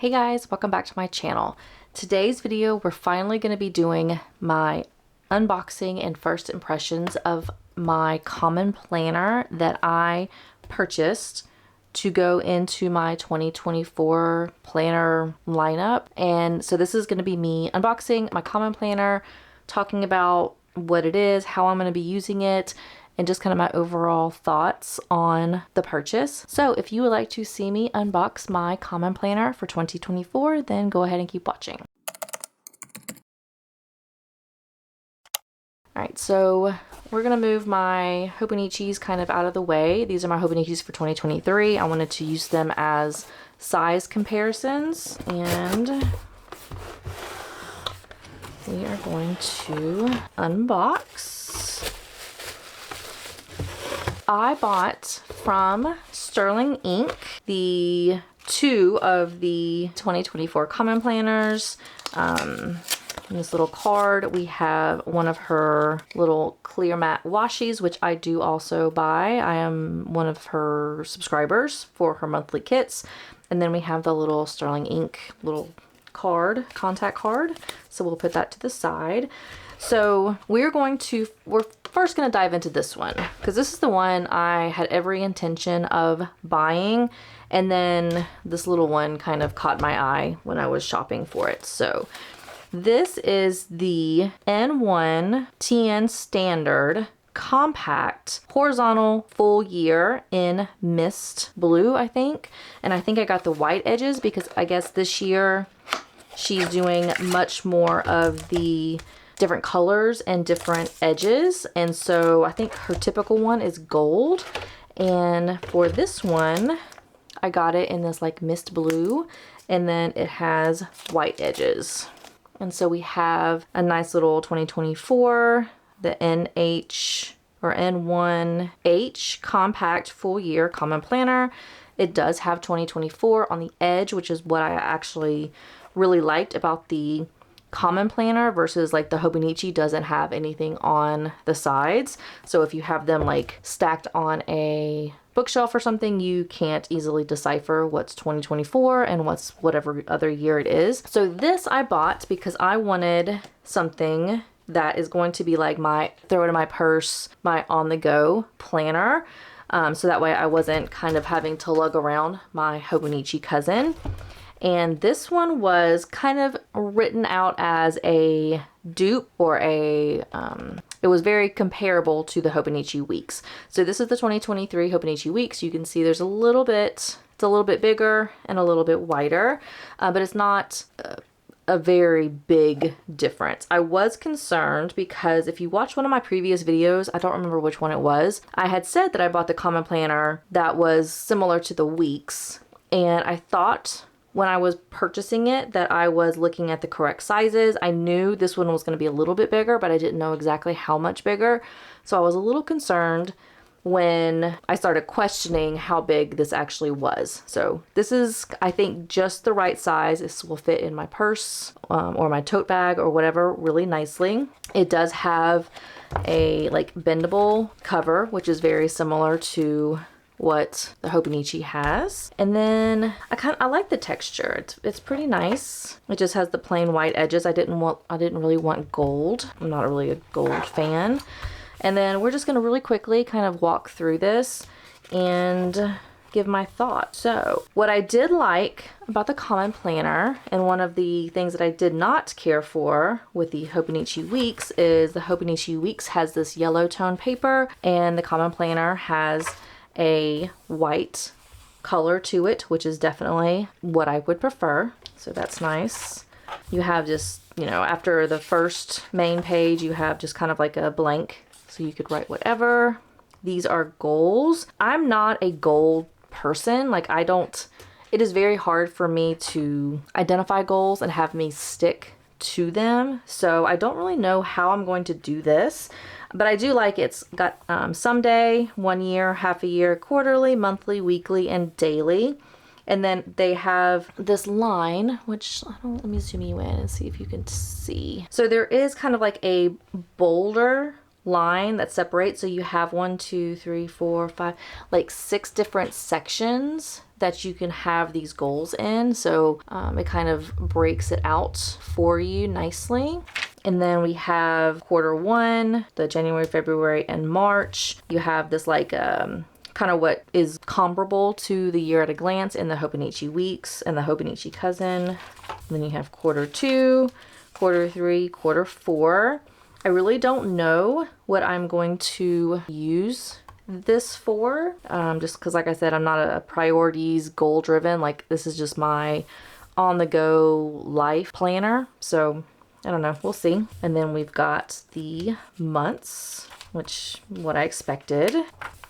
Hey guys, welcome back to my channel. Today's video, we're finally going to be doing my unboxing and first impressions of my common planner that I purchased to go into my 2024 planner lineup. And so this is going to be me unboxing my common planner, talking about what it is, how I'm going to be using it, and just kind of my overall thoughts on the purchase. So if you would like to see me unbox my common planner for 2024, then go ahead and keep watching. All right, so we're gonna move my Hobonichis kind of out of the way. These are my Hobonichis for 2023. I wanted to use them as size comparisons, and we are going to unbox. I bought from Sterling Ink the two of the 2024 common planners. In this little card, we have one of her little clear matte washies, which I do also buy. I am one of her subscribers for her monthly kits. And then we have the little Sterling Ink little card, contact card. So we'll put that to the side. So we're first going to dive into this one, because this is the one I had every intention of buying, and then this little one kind of caught my eye when I was shopping for it. So this is the N1 TN Standard Compact Horizontal Full Year in Mist Blue, I think. And I think I got the white edges because I guess this year she's doing much more of the different colors and different edges, and so I think her typical one is gold, and for this one I got it in this like mist blue, and then it has white edges. And so we have a nice little 2024, the NH or N1H Compact Full Year Common Planner. It does have 2024 on the edge, which is what I actually really liked about the common planner versus like the Hobonichi doesn't have anything on the sides. So if you have them like stacked on a bookshelf or something, you can't easily decipher what's 2024 and what's whatever other year it is. So this I bought because I wanted something that is going to be like my throw it in my purse, my on the go planner. So that way I wasn't kind of having to lug around my Hobonichi cousin. And this one was kind of written out as a dupe or it was very comparable to the Hobonichi Weeks. So this is the 2023 Hobonichi Weeks. You can see there's a little bit, it's a little bit bigger and a little bit wider, but it's not a very big difference. I was concerned because if you watch one of my previous videos, I don't remember which one it was, I had said that I bought the common planner that was similar to the Weeks, and I thought when I was purchasing it that I was looking at the correct sizes. I knew this one was going to be a little bit bigger, but I didn't know exactly how much bigger. So I was a little concerned when I started questioning how big this actually was. So this is, I think, just the right size. This will fit in my purse or my tote bag or whatever really nicely. It does have a like bendable cover, which is very similar to what the Hobonichi has. And then I like the texture. It's pretty nice. It just has the plain white edges. I didn't really want gold. I'm not really a gold fan. And then we're just going to really quickly kind of walk through this and give my thoughts. So what I did like about the common planner, and one of the things that I did not care for with the Hobonichi Weeks, is the Hobonichi Weeks has this yellow tone paper and the common planner has a white color to it, which is definitely what I would prefer. So that's nice. You have just, you know, after the first main page, you have just kind of like a blank, so you could write whatever. These are goals. I'm not a goal person. Like it is very hard for me to identify goals and have me stick to them. So I don't really know how I'm going to do this. But I do like it's got someday, 1 year, half a year, quarterly, monthly, weekly, and daily. And then they have this line, which let me zoom you in and see if you can see. So there is kind of like a bolder line that separates. So you have 1, 2, 3, 4, 5, like 6 different sections that you can have these goals in. So it kind of breaks it out for you nicely. And then we have quarter one, the January, February, and March. You have this like kind of what is comparable to the year at a glance in the Hobonichi weeks and the Hobonichi cousin. And then you have quarter two, quarter three, quarter four. I really don't know what I'm going to use this for, just because, like I said, I'm not a priorities goal driven. Like, this is just my on the go life planner. So I don't know, we'll see. And then we've got the months, which what I expected.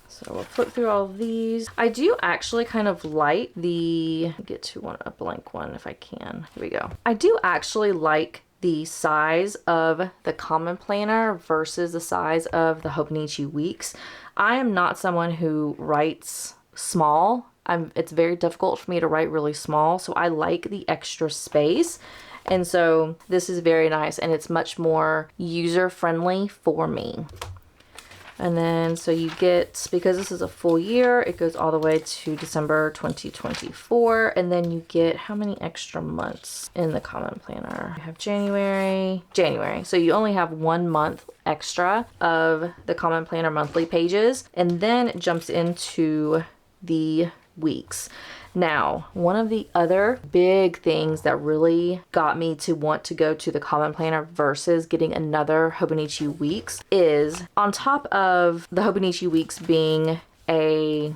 So we'll flip through all of these. I do actually kind of like get to a blank one if I can. Here we go. I do actually like the size of the common planner versus the size of the Hobonichi weeks. I am not someone who writes small. It's very difficult for me to write really small, so I like the extra space. And so this is very nice, and it's much more user friendly for me. And then, so you get, because this is a full year, it goes all the way to December 2024. And then you get how many extra months in the common planner? You have January. So you only have 1 month extra of the common planner monthly pages. And then it jumps into the weeks. Now, one of the other big things that really got me to want to go to the common planner versus getting another Hobonichi weeks is, on top of the Hobonichi weeks being a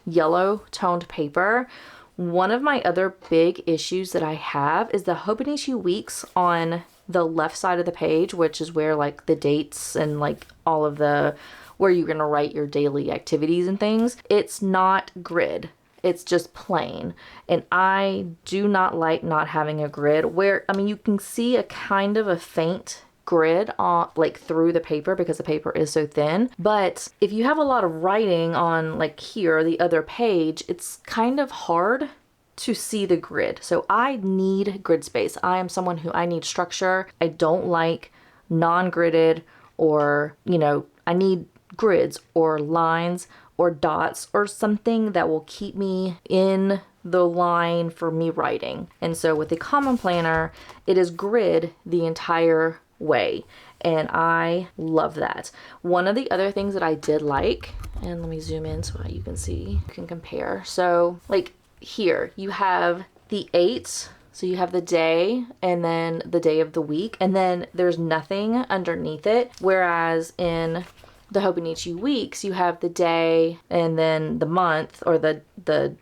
yellow toned paper, one of my other big issues that I have is the Hobonichi weeks on the left side of the page, which is where like the dates and like all of the, where you're gonna write your daily activities and things. It's not grid. It's just plain. And I do not like not having a grid where, I mean, you can see a kind of a faint grid on like through the paper because the paper is so thin. But if you have a lot of writing on like here, the other page, it's kind of hard to see the grid. So I need grid space. I am someone who I need structure. I don't like non-gridded, or, you know, I need grids or lines or dots or something that will keep me in the line for me writing. And so with the common planner, it is grid the entire way. And I love that. One of the other things that I did like, and let me zoom in so you can see, you can compare. So like here you have the 8. So you have the day and then the day of the week, and then there's nothing underneath it. Whereas in the Hobonichi weeks, you have the day and then the month, or the day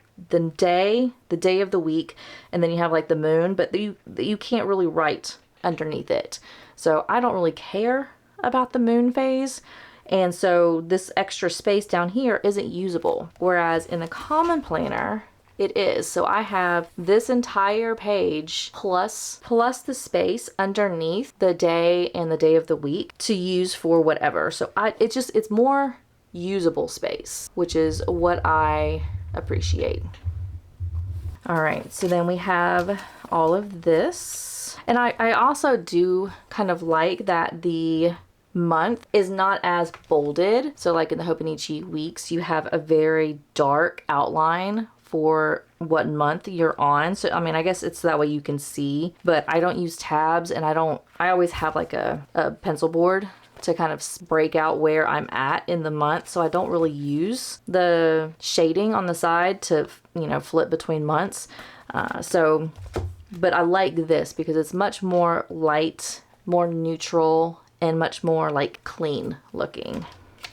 of the week, and then you have like the moon, but you can't really write underneath it. So I don't really care about the moon phase. And so this extra space down here isn't usable. Whereas in the common planner, it is. So I have this entire page plus the space underneath the day and the day of the week to use for whatever. So it's more usable space, which is what I appreciate. All right, so then we have all of this. And I also do kind of like that the month is not as bolded. So like in the Hobonichi weeks, you have a very dark outline for what month you're on. So I mean, I guess it's that way you can see, but I don't use tabs, and I always have like a pencil board to kind of break out where I'm at in the month. So I don't really use the shading on the side to, you know, flip between months. But I like this because it's much more light, more neutral, and much more like clean looking.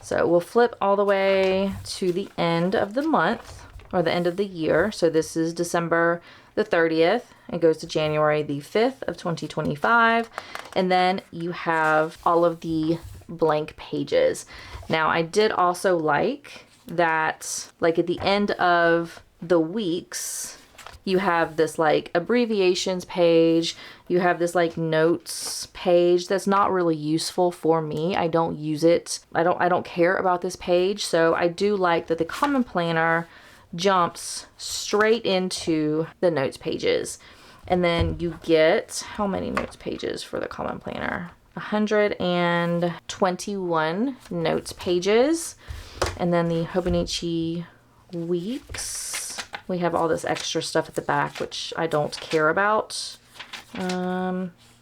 So we'll flip all the way to the end of the month, or the end of the year. So this is December the 30th. It goes to January the 5th of 2025. And then you have all of the blank pages. Now I did also like that, like at the end of the weeks, you have this like abbreviations page. You have this like notes page that's not really useful for me. I don't use it. I don't care about this page. So I do like that the common planner jumps straight into the notes pages. And then you get, how many notes pages for the common planner? 121 notes pages. And then the Hobonichi weeks, We have all this extra stuff at the back, which I don't care about.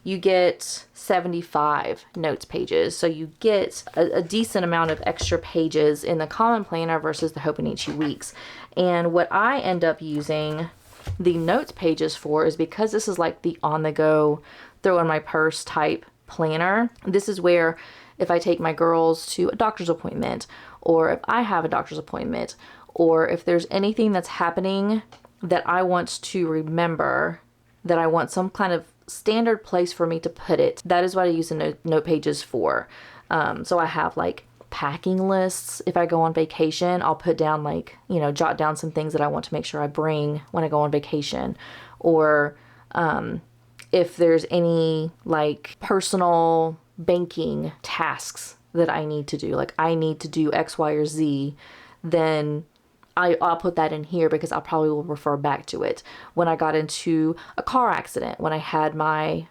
You get 75 notes pages. So you get a decent amount of extra pages in the Common Planner versus the Hobonichi Weeks. And what I end up using the notes pages for is because this is like the on-the-go, throw in my purse type planner. This is where if I take my girls to a doctor's appointment, or if I have a doctor's appointment, or if there's anything that's happening that I want to remember, that I want some kind of standard place for me to put it, that is what I use the note pages for. So I have like packing lists. If I go on vacation, I'll put down like, you know, jot down some things that I want to make sure I bring when I go on vacation. Or if there's any like personal banking tasks that I need to do, like I need to do X, Y, or Z, then I'll put that in here because I'll probably will refer back to it. When I got into a car accident, when I had my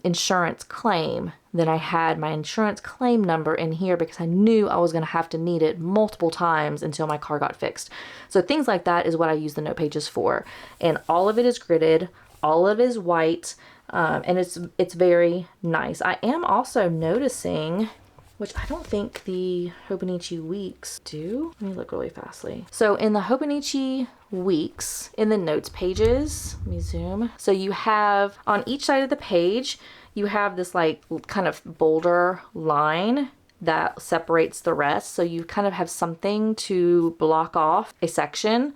insurance claim, then I had my insurance claim number in here because I knew I was going to have to need it multiple times until my car got fixed. So things like that is what I use the note pages for. And all of it is gridded, all of it is white, and it's very nice. I am also noticing, which I don't think the Hobonichi Weeks do. Let me look really fastly. So in the Hobonichi Weeks, in the notes pages, let me zoom. So you have on each side of the page, you have this like kind of bolder line that separates the rest. So you kind of have something to block off a section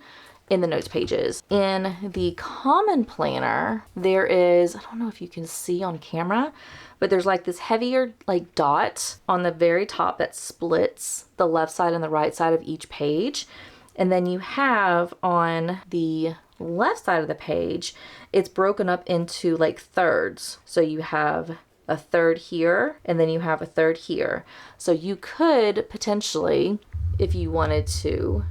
in the notes pages. In the Common Planner, there is, I don't know if you can see on camera, but there's like this heavier like dot on the very top that splits the left side and the right side of each page. And then you have on the left side of the page, it's broken up into like thirds. So you have a third here, and then you have a third here. So you could potentially, if you wanted to,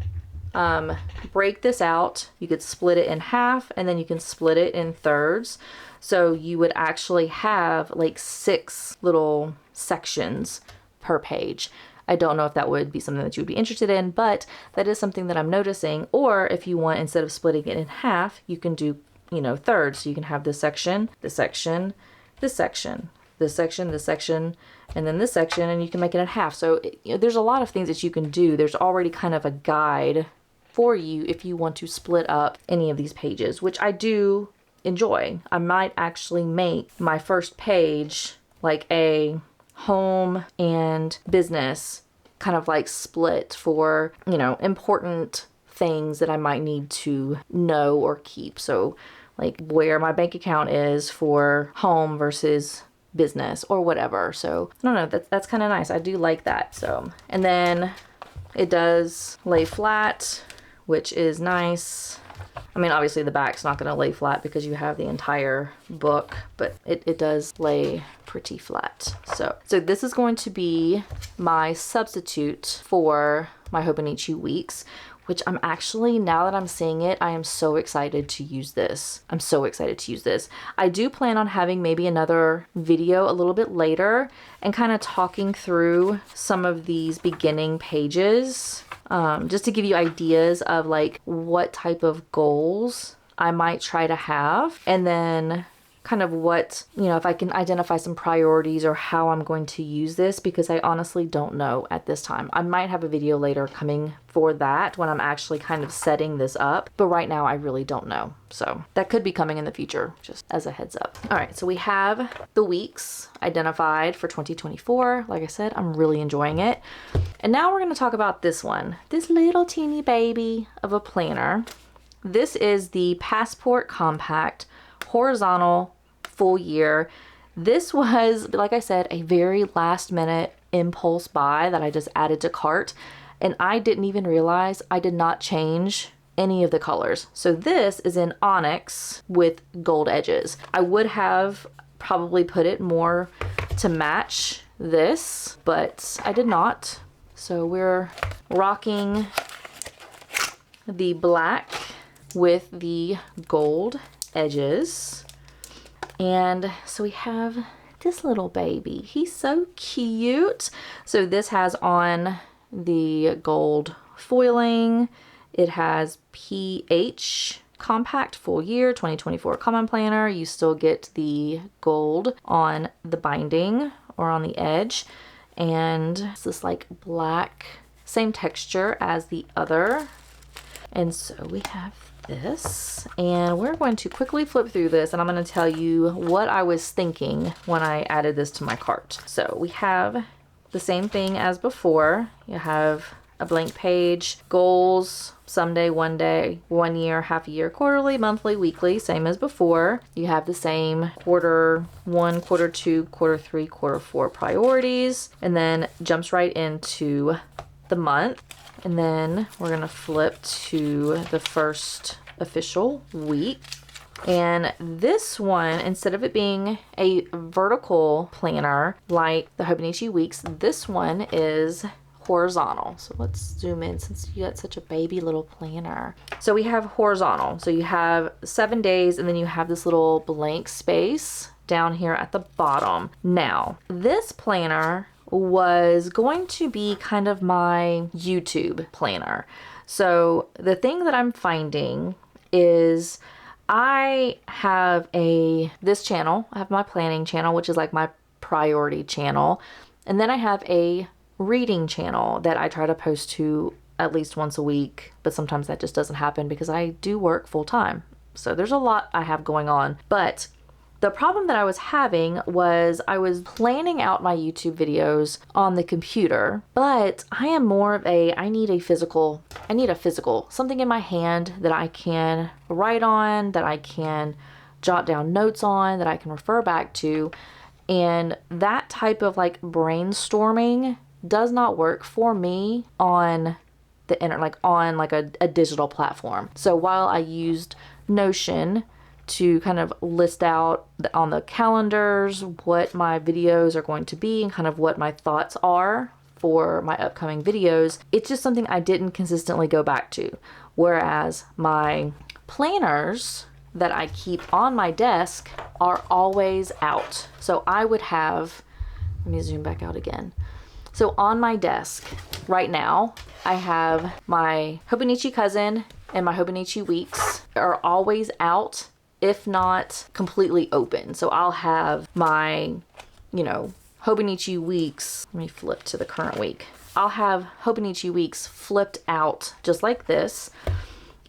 break this out. You could split it in half, and then you can split it in thirds. So you would actually have like 6 little sections per page. I don't know if that would be something that you would be interested in, but that is something that I'm noticing. Or if you want, instead of splitting it in half, you can do, you know, thirds. So you can have this section, this section, this section, this section, this section, and then this section, and you can make it in half. So you know, there's a lot of things that you can do. There's already kind of a guide for you if you want to split up any of these pages, which I do enjoy. I might actually make my first page like a home and business kind of like split for, you know, important things that I might need to know or keep. So like where my bank account is for home versus business or whatever. So I don't know, that's kind of nice. I do like that. So, and then it does lay flat, which is nice. I mean, obviously the back's not going to lay flat because you have the entire book, but it does lay pretty flat. So this is going to be my substitute for my Hobonichi Weeks, which I'm actually, now that I'm seeing it, I am so excited to use this. I'm so excited to use this. I do plan on having maybe another video a little bit later and kind of talking through some of these beginning pages, just to give you ideas of like what type of goals I might try to have, and then kind of what, you know, if I can identify some priorities or how I'm going to use this, because I honestly don't know at this time. I might have a video later coming for that when I'm actually kind of setting this up, but right now I really don't know. So that could be coming in the future, just as a heads up. All right, so we have the weeks identified for 2024. Like I said, I'm really enjoying it. And now we're going to talk about this one, this little teeny baby of a planner. This is the Passport Compact Horizontal Full Year. This was, like I said, a very last minute impulse buy that I just added to cart, and I didn't even realize I did not change any of the colors. So this is in onyx with gold edges. I would have probably put it more to match this, but I did not. So we're rocking the black with the gold edges. And so we have this little baby. He's so cute. So this has on the gold foiling It has pH compact full year 2024 common planner. You still get the gold on the binding or on the edge, and it's this like black, same texture as the other. And so we have this, and we're going to quickly flip through this, and I'm going to tell you what I was thinking when I added this to my cart. So we have the same thing as before. You have a blank page, goals, someday, one day, 1 year, half a year, quarterly, monthly, weekly, same as before. You have the same quarter 1, quarter 2, quarter 3, quarter 4 priorities, and then jumps right into the month. And then we're going to flip to the first official week. And this one, instead of it being a vertical planner like the Hobonichi Weeks, this one is horizontal. So let's zoom in since you got such a baby little planner. So we have horizontal. So you have 7 days, and then you have this little blank space down here at the bottom. Now, this planner was going to be kind of my YouTube planner. So the thing that I'm finding is I have this channel. I have my planning channel, which is like my priority channel. And then I have a reading channel that I try to post to at least once a week, but sometimes that just doesn't happen because I do work full time. So there's a lot I have going on. But the problem that I was having was I was planning out my YouTube videos on the computer, but I am more of I need a physical, something in my hand that I can write on, that I can jot down notes on, that I can refer back to. And that type of like brainstorming does not work for me on the internet, like on like a digital platform. So while I used Notion to kind of list out on the calendars what my videos are going to be and kind of what my thoughts are for my upcoming videos, it's just something I didn't consistently go back to. Whereas my planners that I keep on my desk are always out. So I would have, let me zoom back out again. So on my desk right now, I have my Hobonichi Cousin and my Hobonichi Weeks are always out, if not completely open. So I'll have my, Hobonichi Weeks. Let me flip to the current week. I'll have Hobonichi Weeks flipped out just like this.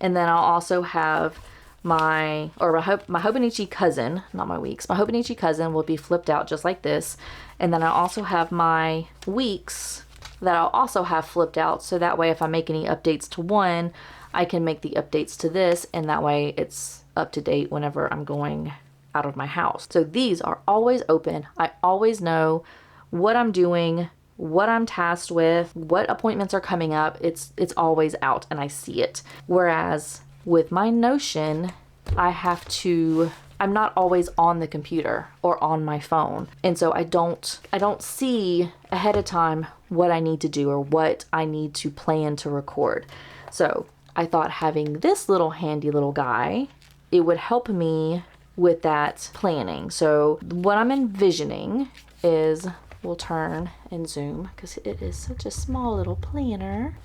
And then I'll also have my Hobonichi Cousin, not my Weeks. My Hobonichi Cousin will be flipped out just like this. And then I also have my Weeks that I'll also have flipped out. So that way if I make any updates to one, I can make the updates to this, and that way it's up to date whenever I'm going out of my house. So these are always open. I always know what I'm doing, what I'm tasked with, what appointments are coming up. It's always out and I see it. Whereas with my Notion, I'm not always on the computer or on my phone. And so I don't see ahead of time what I need to do or what I need to plan to record. So I thought having this little handy little guy, it would help me with that planning. So what I'm envisioning is, we'll turn and zoom because it is such a small little planner.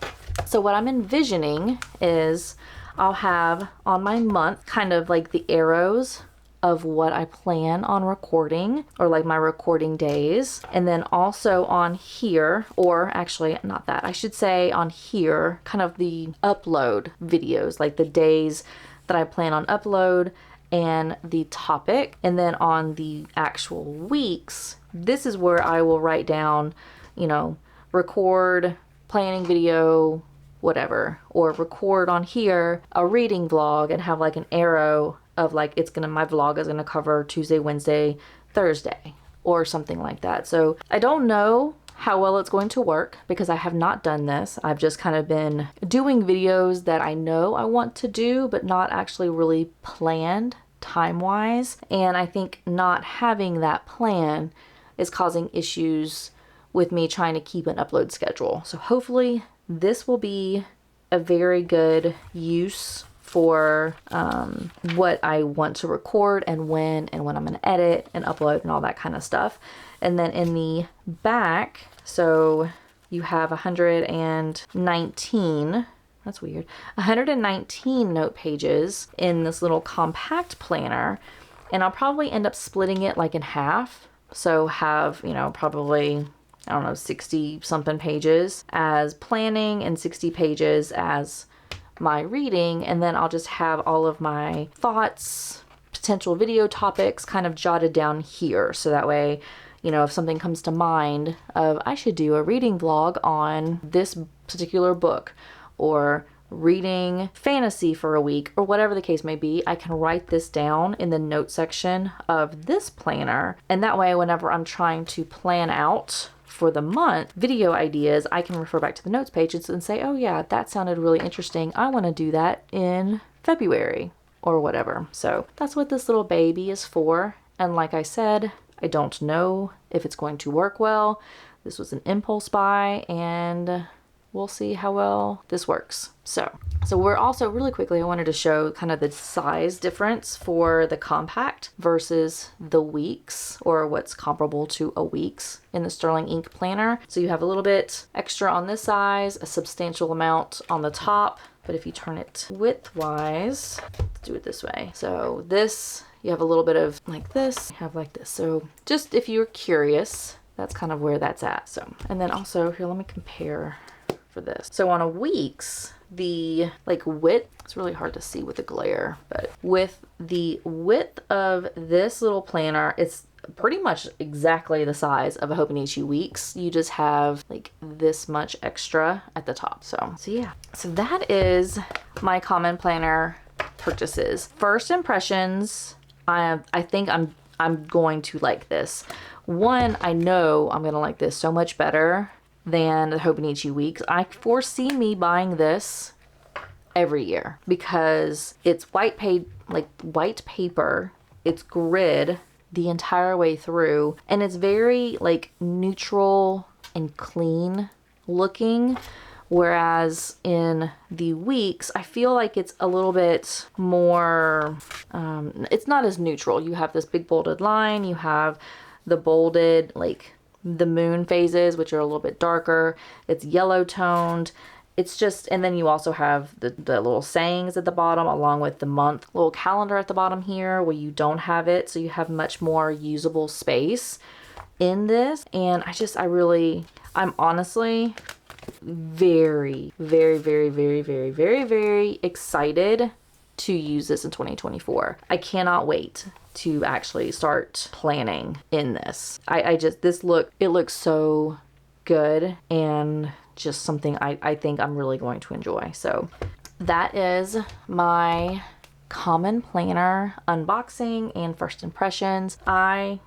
So what I'm envisioning is I'll have on my month kind of like the arrows of what I plan on recording, or like my recording days. And then also on here, or actually not that, I should say on here, kind of the upload videos, like the days that I plan on upload and the topic. And then on the actual weeks, this is where I will write down, record planning video, whatever, or record on here a reading vlog and have like an arrow of like my vlog is gonna cover Tuesday, Wednesday, Thursday, or something like that. So I don't know how well it's going to work because I have not done this. I've just kind of been doing videos that I know I want to do, but not actually really planned time-wise. And I think not having that plan is causing issues with me trying to keep an upload schedule. So hopefully this will be a very good use for what I want to record and when I'm going to edit and upload and all that kind of stuff. And then in the back, so you have 119 That's weird. 119 note pages in this little compact planner. And I'll probably end up splitting it like in half. So have, you know, probably, I don't know, 60 something pages as planning and 60 pages as my reading. And then I'll just have all of my thoughts, potential video topics kind of jotted down here. So that way, you know, if something comes to mind of I should do a reading vlog on this particular book or reading fantasy for a week or whatever the case may be, I can write this down in the note section of this planner. And that way, whenever I'm trying to plan out for the month video ideas, I can refer back to the notes pages and say, oh yeah, that sounded really interesting. I want to do that in February or whatever. So that's what this little baby is for. And like I said, I don't know if it's going to work well. This was an impulse buy and we'll see how well this works. So we're also really quickly, I wanted to show kind of the size difference for the compact versus the weeks, or what's comparable to a weeks in the Sterling Ink planner. So you have a little bit extra on this size, a substantial amount on the top, but if you turn it width-wise, let's do it this way. So this, you have a little bit of like this, you have like this. So just if you're curious, that's kind of where that's at. So, and then also here, let me compare for this. So on a weeks, the like width, it's really hard to see with the glare, but with the width of this little planner, it's pretty much exactly the size of a Hobonichi Weeks. You just have like this much extra at the top. So yeah. So that is my common planner purchases. First impressions, I think I'm going to like this. One, I know I'm gonna like this so much better than the Hobonichi Weeks. I foresee me buying this every year because it's white paper, it's grid the entire way through, and it's very like neutral and clean looking. Whereas in the Weeks, I feel like it's a little bit more, it's not as neutral. You have this big bolded line, you have the bolded, like the moon phases, which are a little bit darker. It's yellow toned. It's just, and then you also have the little sayings at the bottom along with the month little calendar at the bottom here where you don't have it. So you have much more usable space in this. And I'm honestly very, very, very, very, very, very, very excited to use this in 2024. I cannot wait to actually start planning in this. It looks so good and just something I think I'm really going to enjoy. So that is my common planner unboxing and first impressions. I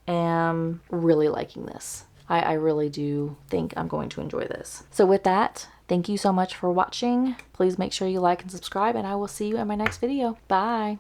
am really liking this. I really do think I'm going to enjoy this. So with that, thank you so much for watching. Please make sure you like and subscribe, and I will see you in my next video. Bye.